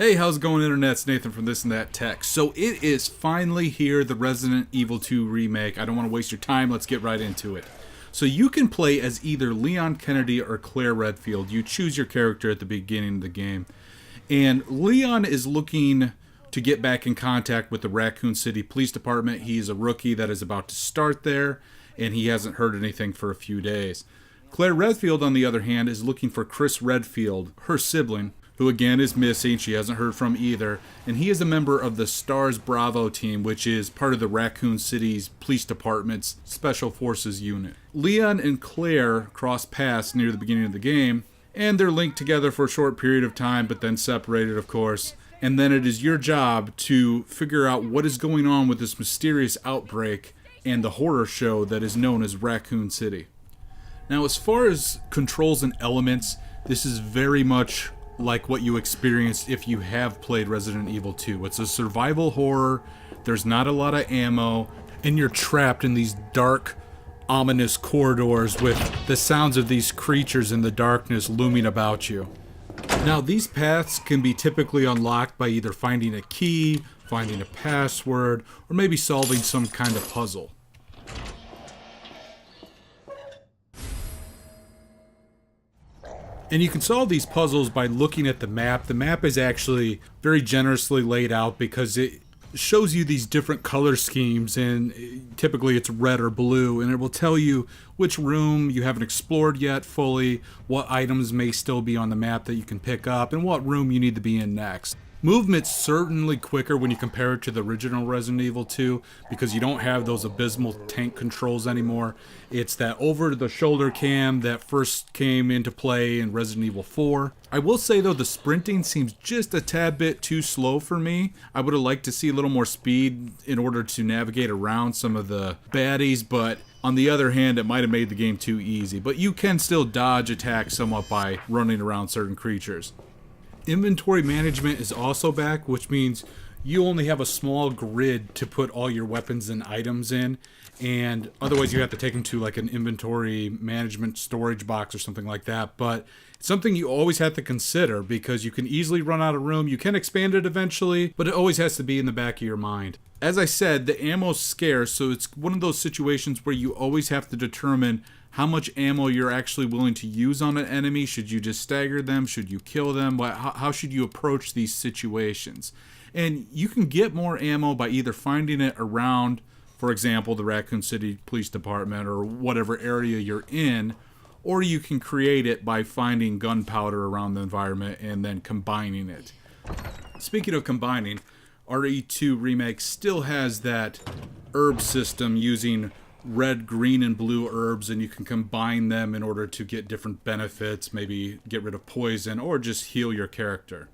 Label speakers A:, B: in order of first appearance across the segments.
A: Hey, how's it going, Internet? It's Nathan from This and That Tech. So it is finally here, the Resident Evil 2 remake. I don't want to waste your time. Let's get right into it. So you can play as either Leon Kennedy or Claire Redfield. You choose your character at the beginning of the game. And Leon is looking to get back in contact with the Raccoon City Police Department. He's a rookie that is about to start there, and he hasn't heard anything for a few days. Claire Redfield, on the other hand, is looking for Chris Redfield, her sibling, who again is missing. She hasn't heard from either. And he is a member of the Stars Bravo team, which is part of the Raccoon City's Police Department's Special Forces unit. Leon and Claire cross paths near the beginning of the game, and they're linked together for a short period of time, but then separated, of course. And then it is your job to figure out what is going on with this mysterious outbreak and the horror show that is known as Raccoon City. Now, as far as controls and elements, this is very much like what you experienced if you have played Resident Evil 2. It's a survival horror, there's not a lot of ammo, and you're trapped in these dark, ominous corridors with the sounds of these creatures in the darkness looming about you. Now, these paths can be typically unlocked by either finding a key, finding a password, or maybe solving some kind of puzzle. And you can solve these puzzles by looking at the map. The map is actually very generously laid out because it shows you these different color schemes, and typically it's red or blue, and it will tell you which room you haven't explored yet fully, what items may still be on the map that you can pick up, and what room you need to be in next. Movement's certainly quicker when you compare it to the original Resident Evil 2 because you don't have those abysmal tank controls anymore. It's that over-the-shoulder cam that first came into play in Resident Evil 4. I will say, though, the sprinting seems just a tad bit too slow for me. I would have liked to see a little more speed in order to navigate around some of the baddies, but on the other hand, it might have made the game too easy. But you can still dodge attacks somewhat by running around certain creatures. Inventory management is also back, which means you only have a small grid to put all your weapons and items in, and otherwise you have to take them to like an inventory management storage box or something like that. But it's something you always have to consider because you can easily run out of room. You can expand it eventually, but it always has to be in the back of your mind. As I said, the ammo's scarce, so it's one of those situations where you always have to determine how much ammo you're actually willing to use on an enemy. Should you just stagger them? Should you kill them? How should you approach these situations? And you can get more ammo by either finding it around, for example, the Raccoon City Police Department or whatever area you're in, or you can create it by finding gunpowder around the environment and then combining it. Speaking of combining, RE2 Remake still has that herb system using red, green, and blue herbs, and you can combine them in order to get different benefits, maybe get rid of poison, or just heal your character.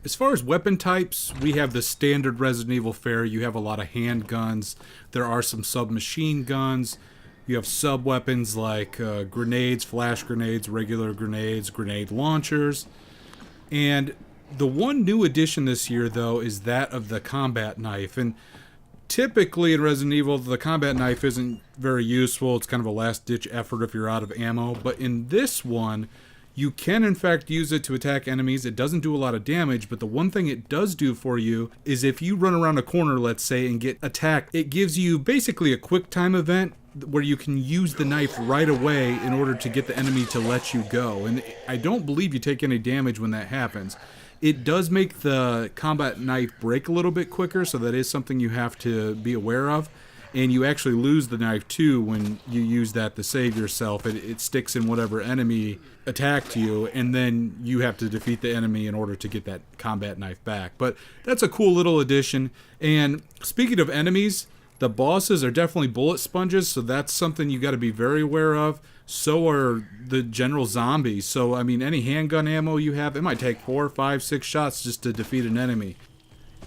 A: As far as weapon types, we have the standard Resident Evil fare. You have a lot of handguns. There are some submachine guns. You have sub-weapons like grenades, flash grenades, regular grenades, grenade launchers. And the one new addition this year, though, is that of the combat knife. And typically in Resident Evil, the combat knife isn't very useful. It's kind of a last-ditch effort if you're out of ammo. But in this one, you can in fact use it to attack enemies. It doesn't do a lot of damage, but the one thing it does do for you is if you run around a corner, let's say, and get attacked, it gives you basically a quick time event where you can use the knife right away in order to get the enemy to let you go. And I don't believe you take any damage when that happens. It does make the combat knife break a little bit quicker, so that is something you have to be aware of. And you actually lose the knife too when you use that to save yourself. It sticks in whatever enemy attacked you, and then you have to defeat the enemy in order to get that combat knife back. But that's a cool little addition. And speaking of enemies, the bosses are definitely bullet sponges, so that's something you got to be very aware of. So are the general zombies. So, I mean, any handgun ammo you have, it might take 4, 5, 6 shots just to defeat an enemy.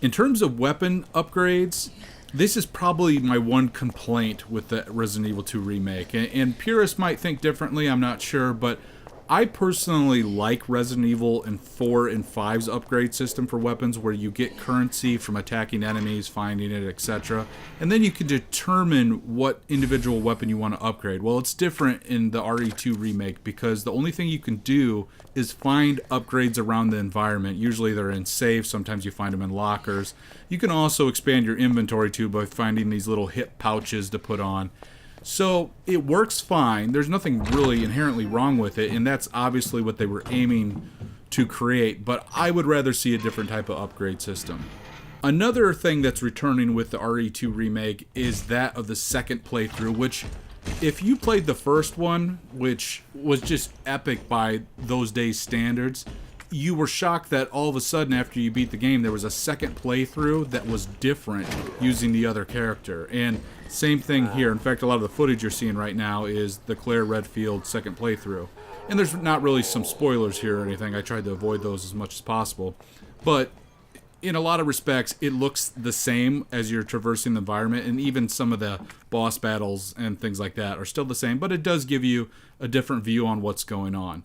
A: In terms of weapon upgrades, this is probably my one complaint with the Resident Evil 2 remake. And purists might think differently, I'm not sure, but I personally like Resident Evil and 4 and 5's upgrade system for weapons, where you get currency from attacking enemies, finding it, etc. And then you can determine what individual weapon you want to upgrade. Well, it's different in the RE2 remake because the only thing you can do is find upgrades around the environment. Usually they're in safes, sometimes you find them in lockers. You can also expand your inventory too by finding these little hip pouches to put on. So it works fine. There's nothing really inherently wrong with it, and that's obviously what they were aiming to create, but I would rather see a different type of upgrade system. Another thing that's returning with the RE2 remake is that of the second playthrough, which, if you played the first one, which was just epic by those days' standards, you were shocked that all of a sudden after you beat the game there was a second playthrough that was different using the other character. And same thing here. In fact, a lot of the footage you're seeing right now is the Claire Redfield second playthrough. And there's not really some spoilers here or anything. I tried to avoid those as much as possible. But in a lot of respects, it looks the same as you're traversing the environment, and even some of the boss battles and things like that are still the same, but it does give you a different view on what's going on.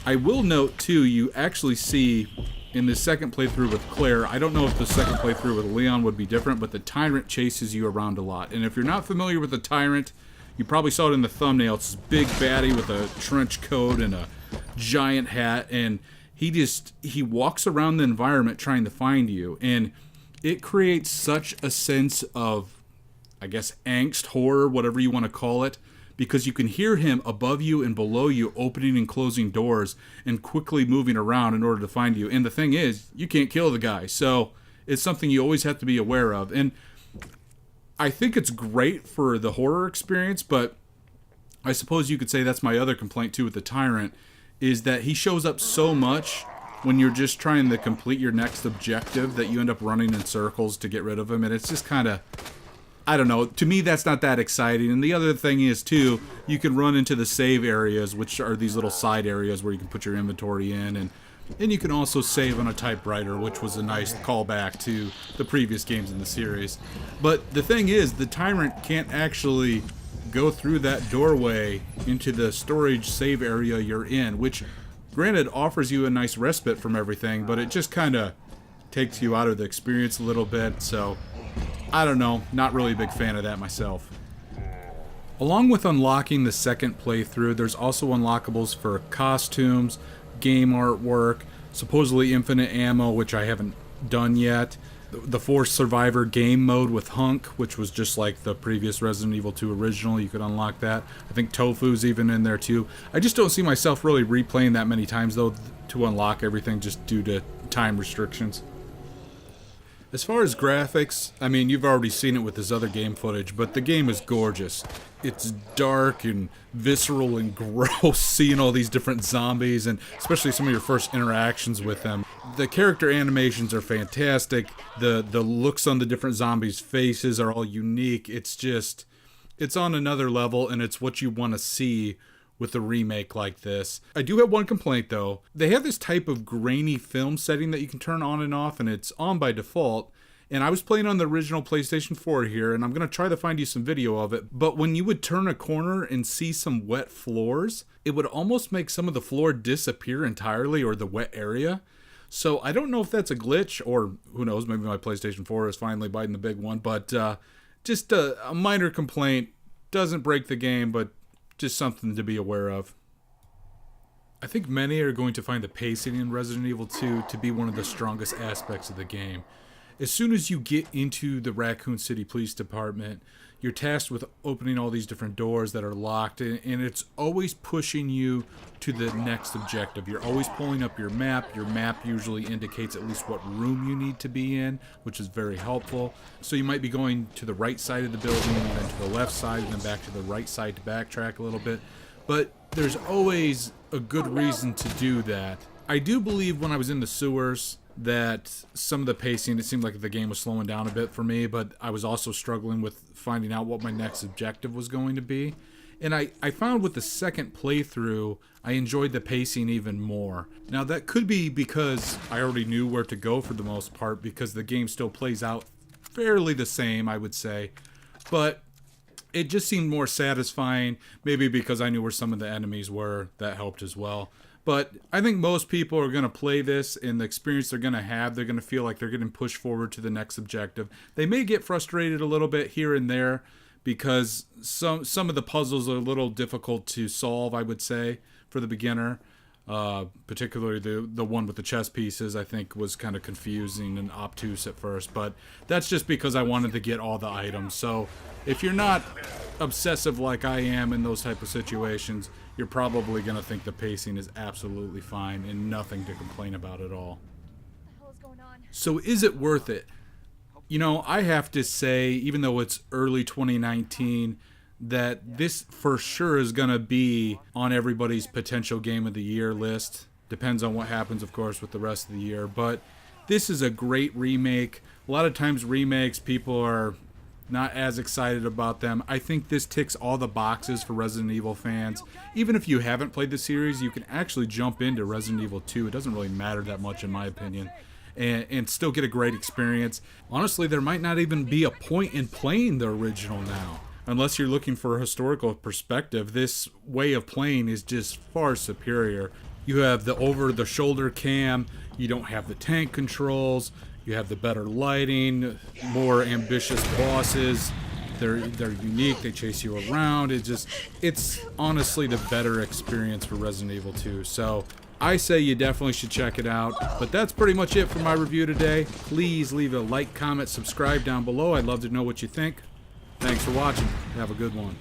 A: I will note, too, you actually see in the second playthrough with Claire, I don't know if the second playthrough with Leon would be different, but the Tyrant chases you around a lot. And if you're not familiar with the Tyrant, you probably saw it in the thumbnail. It's this big baddie with a trench coat and a giant hat, and he walks around the environment trying to find you. And it creates such a sense of, I guess, angst, horror, whatever you want to call it, because you can hear him above you and below you opening and closing doors and quickly moving around in order to find you. And the thing is, you can't kill the guy, so it's something you always have to be aware of. And I think it's great for the horror experience, but I suppose you could say that's my other complaint too with the Tyrant, is that he shows up so much when you're just trying to complete your next objective that you end up running in circles to get rid of him, and it's just kind of, I don't know, to me that's not that exciting. And the other thing is, too, you can run into the save areas, which are these little side areas where you can put your inventory in, and you can also save on a typewriter, which was a nice callback to the previous games in the series. But the thing is, the Tyrant can't actually go through that doorway into the storage save area you're in, which, granted, offers you a nice respite from everything, but it just kind of takes you out of the experience a little bit, so I don't know, not really a big fan of that myself. Along with unlocking the second playthrough, there's also unlockables for costumes, game artwork, supposedly infinite ammo, which I haven't done yet, the Forced Survivor game mode with Hunk, which was just like the previous Resident Evil 2 original. You could unlock that. I think Tofu's even in there too. I just don't see myself really replaying that many times though to unlock everything, just due to time restrictions. As far as graphics, I mean, you've already seen it with this other game footage, but the game is gorgeous. It's dark and visceral and gross, seeing all these different zombies, and especially some of your first interactions with them. The character animations are fantastic. The looks on the different zombies' faces are all unique. It's on another level, and it's what you want to see with a remake like this. I do have one complaint though. They have this type of grainy film setting that you can turn on and off, and it's on by default. And I was playing on the original PlayStation 4 here, and I'm going to try to find you some video of it. But when you would turn a corner and see some wet floors, it would almost make some of the floor disappear entirely, or the wet area. So I don't know if that's a glitch, or who knows, maybe my PlayStation 4 is finally biting the big one. But just a minor complaint. Doesn't break the game, but just something to be aware of. I think many are going to find the pacing in Resident Evil 2 to be one of the strongest aspects of the game. As soon as you get into the Raccoon City Police Department, you're tasked with opening all these different doors that are locked, and it's always pushing you to the next objective. You're always pulling up your map. Your map usually indicates at least what room you need to be in, which is very helpful. So you might be going to the right side of the building, and then to the left side, and then back to the right side to backtrack a little bit. But there's always a good reason to do that. I do believe when I was in the sewers that some of the pacing, it seemed like the game was slowing down a bit for me, but I was also struggling with finding out what my next objective was going to be. And I found with the second playthrough, I enjoyed the pacing even more. Now that could be because I already knew where to go for the most part, because the game still plays out fairly the same, I would say. But it just seemed more satisfying, maybe because I knew where some of the enemies were. That helped as well. But I think most people are going to play this, and the experience they're going to have, they're going to feel like they're getting pushed forward to the next objective. They may get frustrated a little bit here and there because some of the puzzles are a little difficult to solve, I would say, for the beginner. Particularly the one with the chess pieces, I think was kind of confusing and obtuse at first, but that's just because I wanted to get all the items. So if you're not obsessive like I am in those type of situations, you're probably going to think the pacing is absolutely fine and nothing to complain about at all.
B: What the hell is going on?
A: So is it worth it? You know, I have to say, even though it's early 2019, that this for sure is going to be on everybody's potential game of the year list. Depends on what happens, of course, with the rest of the year. But this is a great remake. A lot of times remakes, people are not as excited about them. I think this ticks all the boxes for Resident Evil fans. Even if you haven't played the series, you can actually jump into Resident Evil 2. It doesn't really matter that much in my opinion. And still get a great experience. Honestly, there might not even be a point in playing the original now. Unless you're looking for a historical perspective, this way of playing is just far superior. You have the over-the-shoulder cam, you don't have the tank controls, you have the better lighting, more ambitious bosses. They're unique, they chase you around. It's honestly the better experience for Resident Evil 2. So I say you definitely should check it out. But that's pretty much it for my review today. Please leave a like, comment, subscribe down below. I'd love to know what you think. Thanks for watching. Have a good one.